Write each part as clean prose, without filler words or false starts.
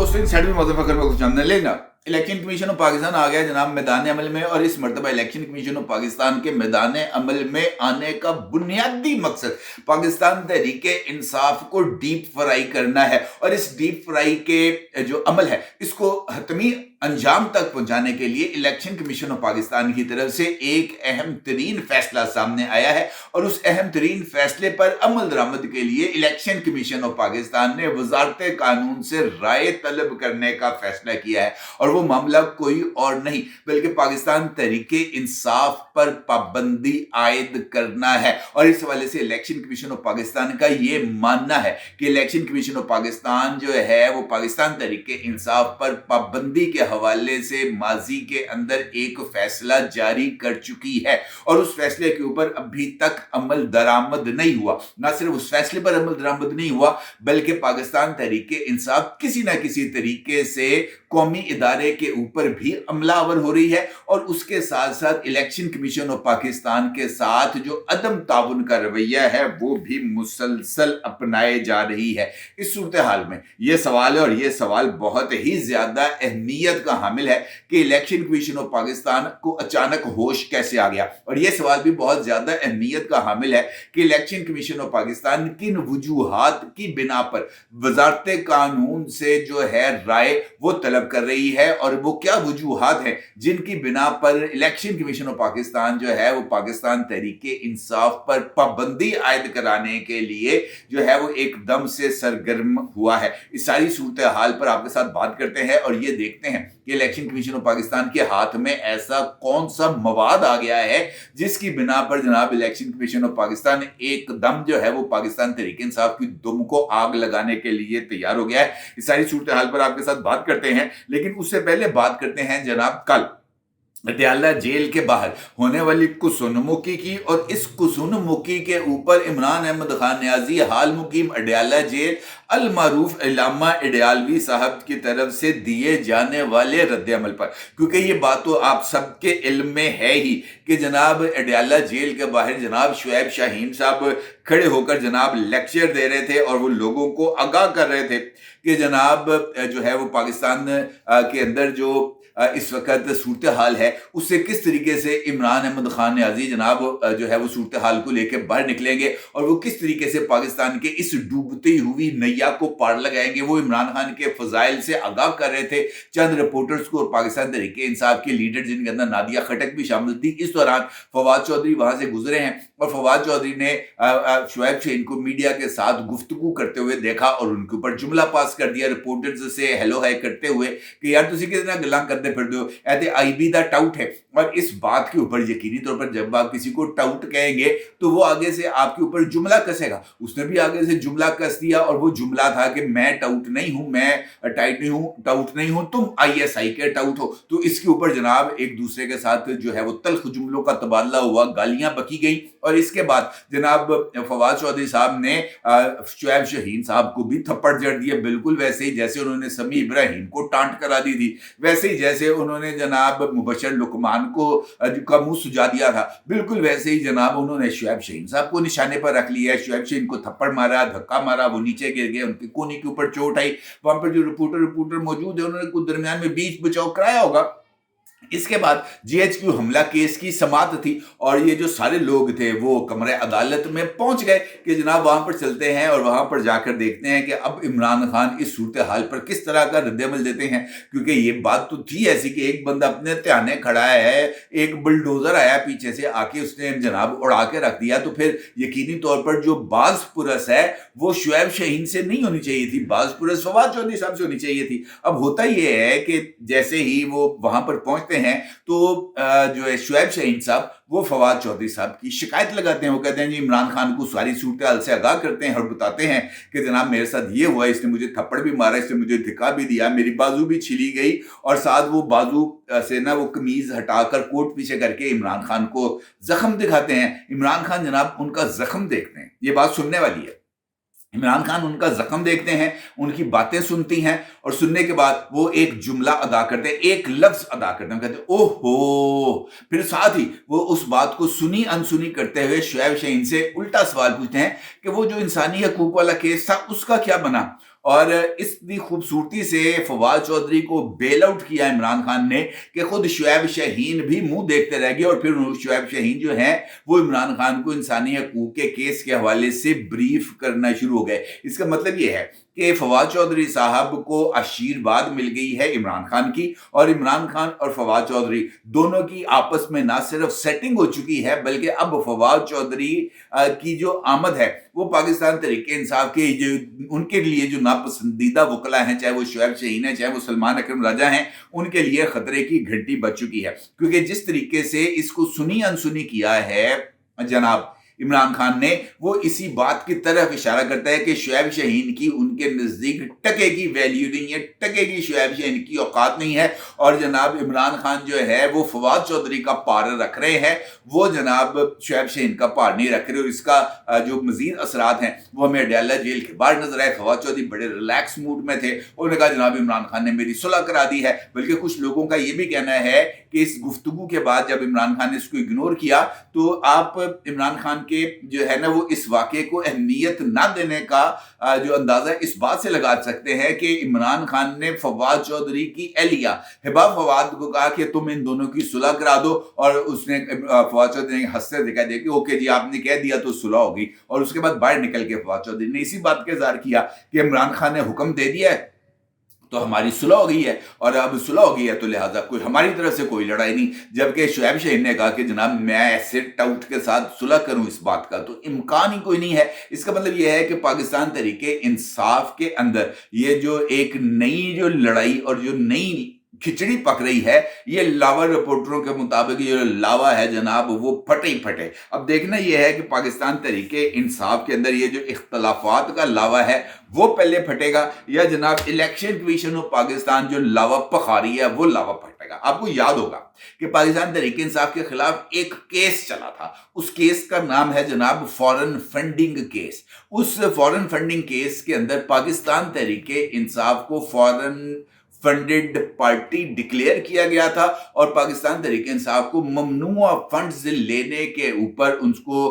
दोस्तों इन साइड में मज़फ़र में कुछ जानने लेना। इलेक्शन कमीशन ऑफ पाकिस्तान आ गया जनाब मैदान अमल में, और इस मरतबा इलेक्शन कमीशन ऑफ पाकिस्तान के मैदान अमल में आने का बुनियादी मकसद पाकिस्तान तहरीके इंसाफ को डीप फ्राई करना है, और इस डीप फ्राई के जो अमल है इसको हतमी अंजाम तक पहुंचाने के लिए इलेक्शन कमीशन ऑफ पाकिस्तान की तरफ से एक अहम तरीन फैसला सामने आया है, और उस अहम तरीन फैसले पर अमल दरामद के लिए इलेक्शन कमीशन ऑफ पाकिस्तान ने वजारत कानून से राय तलब करने का फैसला किया है। और वो मामला कोई और नहीं बल्कि पाकिस्तान तहरीके इंसाफ पर पाबंदी आयद करना है। और इस हवाले से इलेक्शन कमीशन ऑफ पाकिस्तान का ये मानना है कि इलेक्शन कमीशन ऑफ पाकिस्तान जो है वो पाकिस्तान तहरीके इंसाफ पर पाबंदी के हवाले से माजी के अंदर एक फैसला जारी कर चुकी है, और उस फैसले के ऊपर अभी तक अमल दरामद नहीं हुआ। ना सिर्फ उस फैसले पर अमल दरामद नहीं हुआ बल्कि पाकिस्तान तहरीके इंसाफ किसी ना किसी तरीके से कौमी इदारे के ऊपर भी अमलावर हो रही है, और उसके साथ साथ इलेक्शन कमीशन ऑफ पाकिस्तान के साथ जो अदम ताउन का रवैया है वो भी मुसलसल अपनाए जा रही है। इस सूरत हाल में यह सवाल है, और यह सवाल बहुत ही ज्यादा अहमियत का हामिल है कि इलेक्शन कमीशन ऑफ पाकिस्तान को अचानक होश कैसे आ गया। और यह सवाल भी बहुत ज्यादा अहमियत का हामिल है कि इलेक्शन कमीशन ऑफ पाकिस्तान किन वजूहात की बिना पर वजारत कानून से जो है राय वो तलब कर रही है, और वो क्या वजूहात हैं जिनकी बिना पर इलेक्शन कमीशन ऑफ पाकिस्तान जो है वो पाकिस्तान तहरीके इंसाफ पर पाबंदी आयद कराने के लिए जो है वो एकदम से सरगर्म हुआ है। इस सारी सूरत हाल पर आपके साथ बात करते हैं और ये देखते हैं कि इलेक्शन कमीशन ऑफ पाकिस्तान के हाथ में ऐसा कौन सा मवाद आ गया है जिसकी बिना पर जनाब इलेक्शन कमीशन ऑफ पाकिस्तान एकदम जो है वो पाकिस्तान तहरीके इंसाफ की दुम को आग लगाने के लिए तैयार हो गया है। इस सारी सूरत हाल पर आपके साथ बात करते हैं, लेकिन उससे पहले बात करते हैं जनाब कल अडयाला जेल के बाहर होने वाली कुसुनमुखी की, और इस कुसुनमुखी के ऊपर इमरान अहमद खान न्याजी हाल मुकीम अडयाला जेल अल मारूफ इलामा अडयालवी साहब की तरफ से दिए जाने वाले रद्द अमल पर, क्योंकि ये बात तो आप सबके इल्म में है ही कि जनाब अडयाला जेल के बाहर जनाब शुएब शाहीन साहब खड़े होकर जनाब लेक्चर दे रहे थे, और वो लोगों को आगाह कर रहे थे कि जनाब जो है वो पाकिस्तान के अंदर जो इस वक्त सूरत हाल है उससे किस तरीके से इमरान अहमद खान न्याजी जनाब जो है वो सूरत हाल को लेकर बाहर निकलेंगे, और वो किस तरीके से पाकिस्तान के इस डूबती हुई नैया को पार लगाएंगे। वो इमरान खान के फजाइल से आगाह कर रहे थे चंद रिपोर्टर्स को, और पाकिस्तान तहरीके इंसाफ के लीडर जिनके अंदर नादिया खटक भी शामिल थी। इस दौरान फवाद चौधरी वहां से गुजरे हैं, और फवाद चौधरी ने शुएब शाहीन को मीडिया के साथ गुफ्तगू करते हुए देखा और उनके ऊपर जुमला पास कर दिया रिपोर्टर्स से हेलो हाय करते हुए कि यार तुसी कितना गल्लां करते फिर दो ऐसे आईबी दा टाउट है। और इस बात के ऊपर यकीनी तौर पर जब आप किसी को टाउट कहेंगे तो वो आगे से आपके ऊपर जुमला कसेगा। उसने भी आगे से जुमला कस दिया, और वो जुमला था कि मैं टाउट नहीं हूं, मैं टाइट नहीं हूं, टाउट नहीं हूं, तुम आईएसआई के टाउट हो। तो इसके ऊपर जनाब एक दूसरे के साथ जो है वो तल्ख जुमलों का तबादला हुआ, गालियां बकी गई, और इसके बाद जनाब फवाद चौधरी साहब ने शुएब शाहीन साहब को भी थप्पड़ जड़ दिया, बिल्कुल वैसे ही जैसे उन्होंने समी इब्राहिम को टांट करा दी थी, वैसे ही जैसे उन्होंने जनाब मुबशर लुकमान को का मुंह सुजा दिया था, बिल्कुल वैसे ही जनाब उन्होंने शुएब शाहीन साहब को निशाने पर रख लिया है। शुएब शाहीन को थप्पड़ मारा, धक्का मारा, वो नीचे गिर गए, उनके कोहनी के ऊपर चोट आई। वहां पर जो रिपोर्टर मौजूद है उन्होंने कुछ दरमियान में बीच बचाव कराया होगा। इसके बाद जीएचक्यू हमला केस की समात थी, और ये जो सारे लोग थे वो कमरे अदालत में पहुंच गए कि जनाब वहां पर चलते हैं और वहां पर जाकर देखते हैं कि अब इमरान खान इस सूरत हाल पर किस तरह का रद्दअमल देते हैं। क्योंकि ये बात तो थी ऐसी कि एक बंदा अपने त्याने खड़ा है, एक बुलडोजर आया पीछे से आके उसने जनाब उड़ा के रख दिया, तो फिर यकीनी तौर पर जो बाज पुरस है वो शुएब शाहीन से नहीं होनी चाहिए थी, बाज पुरस फवाद चौधरी साहब से होनी चाहिए थी। अब होता ये है कि जैसे ही वो वहां पर पहुंचते हैं तो जो है शुएब शाहीन साहब वो फवाद चौधरी साहब की शिकायत लगाते हैं। वो कहते हैं जी इमरान खान को सारी सूरत हाल से आगाह करते हैं और बताते हैं कि जनाब मेरे साथ ये हुआ, इसने मुझे थप्पड़ भी मारा, इसने मुझे धिक्का भी दिया, मेरी बाजू भी छिली गई, और साथ वो बाजू से ना वो कमीज हटाकर कोट पीछे करके इमरान खान को जख्म दिखाते हैं। इमरान खान जनाब उनका जख्म देखते हैं, ये बात सुनने वाली है। इमरान खान उनका जख्म देखते हैं, उनकी बातें सुनती हैं, और सुनने के बाद वो एक जुमला अदा करते हैं, एक लफ्ज अदा करते हैं, कहते हैं ओहो। फिर साथ ही वो उस बात को सुनी अनसुनी करते हुए शुएब शाहीन से उल्टा सवाल पूछते हैं कि वो जो इंसानी हकूक वाला केस था उसका क्या बना। اور اتنی خوبصورتی سے فواد چودھری کو بیل آؤٹ کیا عمران خان نے کہ خود شعیب شاہین بھی منہ دیکھتے رہ گئے، اور پھر شعیب شاہین جو ہیں وہ عمران خان کو انسانی حقوق کے کیس کے حوالے سے بریف کرنا شروع ہو گئے۔ اس کا مطلب یہ ہے کہ فواد چودھری صاحب کو آشیرواد مل گئی ہے عمران خان کی، اور عمران خان اور فواد چودھری دونوں کی آپس میں نہ صرف سیٹنگ ہو چکی ہے، بلکہ اب فواد چودھری کی جو آمد ہے وہ پاکستان تحریک انصاف کے جو ان کے لیے جو ناپسندیدہ وکلا ہیں، چاہے وہ شعیب شاہین ہیں، چاہے وہ سلمان اکرم راجہ ہیں، ان کے لیے خطرے کی گھنٹی بج چکی ہے، کیونکہ جس طریقے سے اس کو سنی انسنی کیا ہے جناب عمران خان نے، وہ اسی بات کی طرف اشارہ کرتا ہے کہ شعیب شاہین کی ان کے نزدیک ٹکے کی ویلیو نہیں ہے، ٹکے کی شعیب شاہین کی اوقات نہیں ہے، اور جناب عمران خان جو ہے وہ فواد چودھری کا پار رکھ رہے ہیں، وہ جناب شعیب شاہین کا پار نہیں رکھ رہے، اور اس کا جو مزید اثرات ہیں وہ ہمیں اڈیالہ جیل کے باہر نظر آئے۔ فواد چودھری بڑے ریلیکس موڈ میں تھے، انہوں نے کہا جناب عمران خان نے میری صلح کرا دی ہے، بلکہ کچھ لوگوں کا یہ بھی کہنا ہے کہ اس گفتگو کے بعد جب عمران خان نے اس کو اگنور کیا تو آپ عمران خان کے جو ہے نا وہ اس واقعے کو اہمیت نہ دینے کا جو اندازہ اس بات سے لگا سکتے ہیں کہ عمران خان نے فواد چودھری کی اہلیہ ہبا فواد کو کہا کہ تم ان دونوں کی صلح کرا دو، اور اس نے فواد چودھری نے ہنستے دکھا دیا کہ اوکے جی آپ نے کہہ دیا تو صلح ہوگی، اور اس کے بعد باہر نکل کے فواد چودھری نے اسی بات کا اظہار کیا کہ عمران خان نے حکم دے دیا ہے تو ہماری صلح ہو گئی ہے، اور اب صلح ہو گئی ہے تو لہٰذا کوئی ہماری طرف سے کوئی لڑائی نہیں، جبکہ شعیب شاہین نے کہا کہ جناب میں ایسے ٹاؤٹ کے ساتھ صلح کروں اس بات کا تو امکان ہی کوئی نہیں ہے۔ اس کا مطلب یہ ہے کہ پاکستان تحریک انصاف کے اندر یہ جو ایک نئی جو لڑائی اور جو نئی کھچڑی پک رہی ہے، یہ لاوا رپورٹروں کے مطابق یہ جو لاوا ہے جناب وہ پھٹے ہی پھٹے۔ اب دیکھنا یہ ہے کہ پاکستان تحریک انصاف کے اندر یہ جو اختلافات کا لاوا ہے وہ پہلے پھٹے گا، یا جناب الیکشن کمیشن آف پاکستان جو لاوا پکھا رہی ہے وہ لاوا پھٹے گا۔ آپ کو یاد ہوگا کہ پاکستان تحریک انصاف کے خلاف ایک کیس چلا تھا، اس کیس کا نام ہے جناب فورن فنڈنگ کیس۔ اس فورن فنڈنگ کیس کے اندر پاکستان تحریک انصاف کو فورن فنڈڈ پارٹی ڈکلیئر کیا گیا تھا، اور پاکستان تحریک انصاف کو ممنوع فنڈز لینے کے اوپر اس کو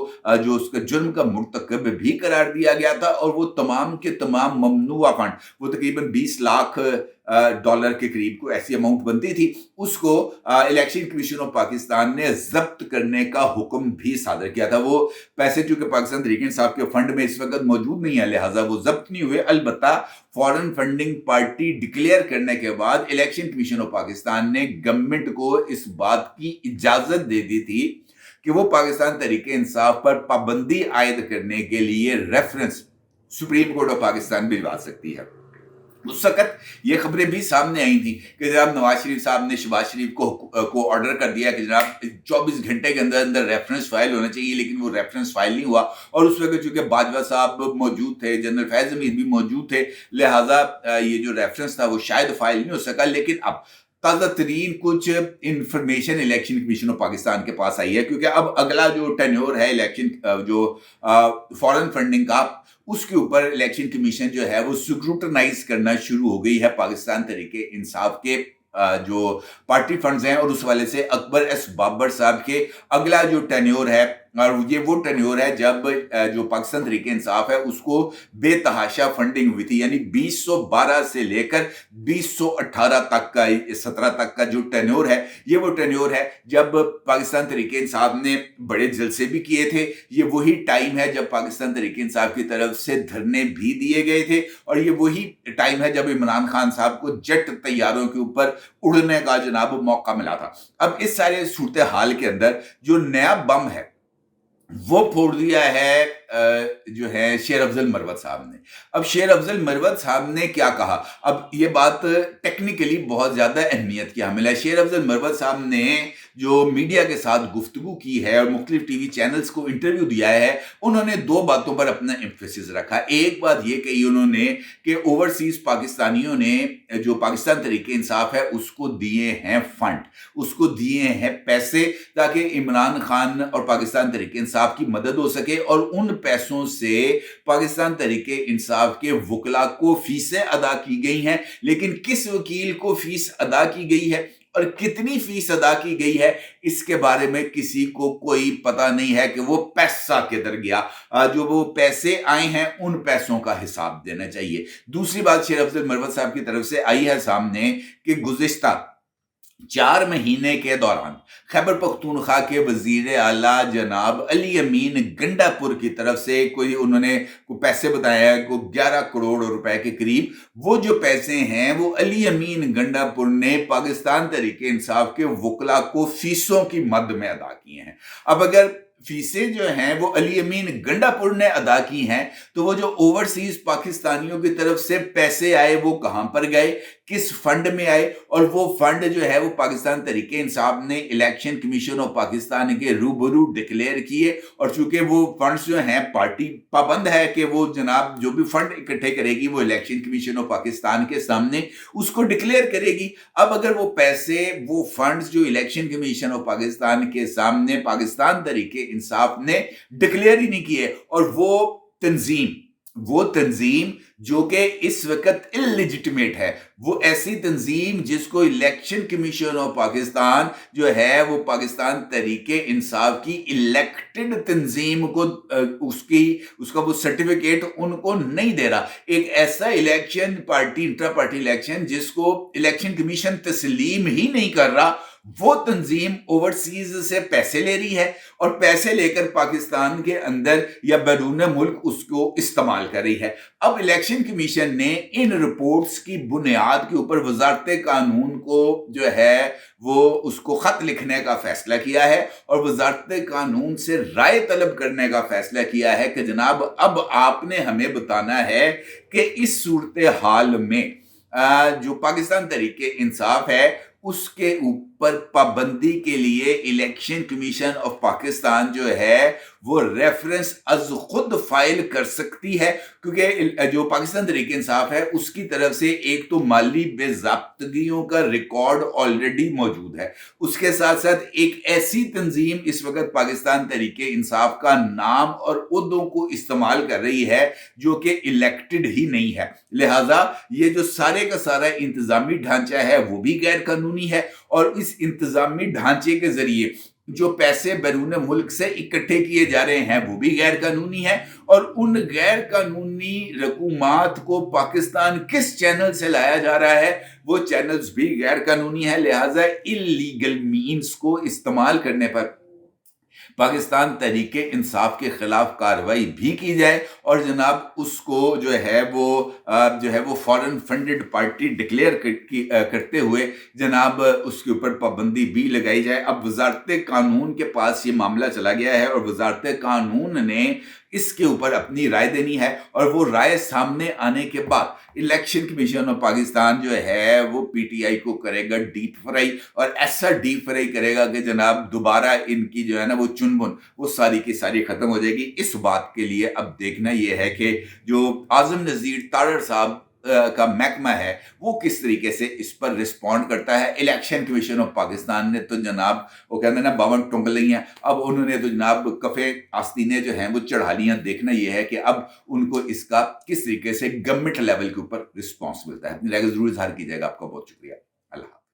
جو اس کا جرم کا مرتکب بھی قرار دیا گیا تھا، اور وہ تمام کے تمام ممنوع فنڈ، وہ تقریباً 20 لاکھ ڈالر کے قریب کو ایسی اماؤنٹ بنتی تھی، اس کو الیکشن کمیشن آف پاکستان نے ضبط کرنے کا حکم بھی صادر کیا تھا۔ وہ پیسے چونکہ پاکستان تحریک انصاف کے فنڈ میں اس وقت موجود نہیں ہے، لہٰذا وہ ضبط نہیں ہوئے، البتہ فورن فنڈنگ پارٹی ڈکلیئر کرنے کے بعد الیکشن کمیشن آف پاکستان نے گورنمنٹ کو اس بات کی اجازت دے دی تھی کہ وہ پاکستان تحریک انصاف پر پابندی عائد کرنے کے لیے reference supreme court of Pakistan بھجوا سکتی ہے۔ اس وقت یہ خبریں بھی سامنے آئی تھیں کہ جناب نواز شریف صاحب نے شہباز شریف کو آرڈر کر دیا کہ جناب 24 گھنٹے کے اندر اندر ریفرنس فائل ہونا چاہیے، لیکن وہ ریفرنس فائل نہیں ہوا، اور اس وقت چونکہ باجوہ صاحب موجود تھے، جنرل فیض حمید بھی موجود تھے، لہٰذا یہ جو ریفرنس تھا وہ شاید فائل نہیں ہو سکا۔ لیکن اب تازہ ترین کچھ information election commission of Pakistan کے پاس آئی ہے، کیونکہ اب اگلا جو ٹینیور ہے الیکشن جو فورن فنڈنگ کا، اس کے اوپر الیکشن کمیشن جو ہے وہ سکروٹنائز کرنا شروع ہو گئی ہے پاکستان تحریک انصاف کے جو پارٹی فنڈز ہیں، اور اس والے سے اکبر ایس بابر صاحب کے اگلا جو ٹینیور ہے، اور یہ وہ ٹینیور ہے جب جو پاکستان تحریک انصاف ہے اس کو بے تحاشا فنڈنگ ہوئی تھی، یعنی 2012 سے لے کر 2018 تک کا 17 تک کا جو ٹینیور ہے، یہ وہ ٹینیور ہے جب پاکستان تحریک انصاف نے بڑے جلسے بھی کیے تھے، یہ وہی ٹائم ہے جب پاکستان تحریک انصاف کی طرف سے دھرنے بھی دیے گئے تھے، اور یہ وہی ٹائم ہے جب عمران خان صاحب کو جیٹ طیاروں کے اوپر اڑنے کا جناب موقع ملا تھا۔ اب اس سارے صورتحال کے اندر جو نیا بم ہے وہ پھوڑ دیا ہے جو ہے شیر افضل مروت صاحب نے۔ اب شیر افضل مروت صاحب نے کیا کہا؟ اب یہ بات ٹیکنیکلی بہت زیادہ اہمیت کی حامل ہے۔ شیر افضل مروت صاحب نے جو میڈیا کے ساتھ گفتگو کی ہے اور مختلف ٹی وی چینلز کو انٹرویو دیا ہے، انہوں نے دو باتوں پر اپنا ایمفیسس رکھا۔ ایک بات یہ کہی انہوں نے کہ اوورسیز پاکستانیوں نے جو پاکستان تحریک انصاف ہے اس کو دیے ہیں فنڈ، اس کو دیے ہیں پیسے، تاکہ عمران خان اور پاکستان تحریک انصاف کی مدد ہو سکے، اور ان پیسوں سے پاکستان تحریک انصاف کے وکلا کو فیسیں ادا کی گئی ہیں۔ لیکن کس وکیل کو فیس ادا کی گئی ہے और कितनी फीस अदा की गई है इसके बारे में किसी को कोई पता नहीं है कि वो पैसा किधर गया। जो वो पैसे आए हैं उन पैसों का हिसाब देना चाहिए। दूसरी बात शेर अफजल मरवत साहब की तरफ से आई है सामने कि गुज़िश्ता 4 महीने के दौरान खैबर पख्तूनख्वा के वजीर आला जनाब अली अमीन गंडापुर की तरफ से उन्होंने पैसे बताया है, 11 करोड़ रुपए के करीब। वो जो पैसे हैं वो अली अमीन गंडापुर ने पाकिस्तान तहरीक इंसाफ के वकला को फीसों की मद में अदा किए हैं। अब अगर फीसें जो हैं वो अली अमीन गंडापुर ने अदा की हैं तो वो जो ओवरसीज पाकिस्तानियों की तरफ से पैसे आए वो कहां पर गए, किस फंड में आए, और वो फंड जो है वो पाकिस्तान तहरीक इंसाफ ने इलेक्शन कमीशन ऑफ पाकिस्तान के रूबरू डिक्लेयर किए। और चूंकि वो फंड्स जो हैं पार्टी पाबंद है कि वो जनाब जो भी फंड इकट्ठे करेगी वो इलेक्शन कमीशन ऑफ पाकिस्तान के सामने उसको डिक्लेयर करेगी। अब अगर वो पैसे वो फंड्स जो इलेक्शन कमीशन ऑफ पाकिस्तान के सामने पाकिस्तान तहरीक इंसाफ ने डिक्लेयर ही नहीं किए, और वो तंजीम जो कि इस वक्त इलिजिटिमेट है, वो ऐसी तंजीम जिसको इलेक्शन कमीशन ऑफ पाकिस्तान जो है वो पाकिस्तान तहरीके इंसाफ की इलेक्टेड तंजीम को उसका वो सर्टिफिकेट उनको नहीं दे रहा। एक ऐसा election party intra party election जिसको इलेक्शन कमीशन तस्लीम ही नहीं कर रहा, वो तंजीम ओवरसीज से पैसे ले रही है और पैसे लेकर पाकिस्तान के अंदर या बैरून मुल्क उसको इस्तेमाल कर रही है। अब इलेक्शन कमीशन ने इन रिपोर्ट्स की बुनियाद के ऊपर वजारत कानून को जो है वो उसको खत लिखने का फैसला किया है और वजारत कानून से राय तलब करने का फैसला किया है कि जनाब अब आपने हमें बताना है कि इस सूरत हाल में जो पाकिस्तान तहरीके इंसाफ है उसके ऊपर पाबंदी के लिए इलेक्शन कमीशन ऑफ पाकिस्तान जो है वो रेफरेंस अज खुद फाइल कर सकती है, क्योंकि जो पाकिस्तान तहरीक इंसाफ है उसकी तरफ से एक तो माली बेज़ाब्तगियों का रिकॉर्ड ऑलरेडी मौजूद है, उसके साथ साथ एक ऐसी तंजीम इस वक्त पाकिस्तान तहरीक इंसाफ का नाम और उहदों को इस्तेमाल कर रही है जो कि इलेक्टेड ही नहीं है। लिहाजा ये जो सारे का सारा इंतजामी ढांचा है वो भी गैर कानूनी है, और इस इंतजामी ढांचे के जरिए जो पैसे बैरून मुल्क से इकट्ठे किए जा रहे हैं वो भी गैर कानूनी है, और उन गैर कानूनी रकूमात को पाकिस्तान किस चैनल से लाया जा रहा है वो चैनल्स भी गैर कानूनी है। लिहाजा इल्लीगल मीन्स को इस्तेमाल करने पर पाकिस्तान तहरीके इंसाफ के खिलाफ कार्रवाई भी की जाए और जनाब उसको जो है वो फॉरेन फंडेड पार्टी डिक्लेयर करते हुए जनाब उसके ऊपर पाबंदी भी लगाई जाए। अब वजारत कानून के पास ये मामला चला गया है और वजारत कानून ने इसके ऊपर अपनी राय देनी है, और वो राय सामने आने के बाद इलेक्शन कमीशन ऑफ पाकिस्तान जो है वो पीटीआई को करेगा डीप फ्राई, और ऐसा डीप फ्राई करेगा कि जनाब दोबारा इनकी जो है ना वो चुनमुन वो सारी की सारी खत्म हो जाएगी। इस बात के लिए अब देखना यह है कि जो आजम नज़ीर तारड़ साहब का महकमा है वो किस तरीके से इस पर रिस्पॉन्ड करता है। इलेक्शन कमीशन ऑफ पाकिस्तान ने तो जनाब वो कहते हैं ना 52 टुंगलियां, अब उन्होंने तो जनाब कफे आस्तीनें जो हैं वो चढ़ा लियां। देखना यह है कि अब उनको इसका किस तरीके से गवर्नमेंट लेवल के ऊपर रिस्पॉन्स मिलता है। अपनी राय जरूर इजहार कीजिएगा। आपका बहुत शुक्रिया। अल्लाह।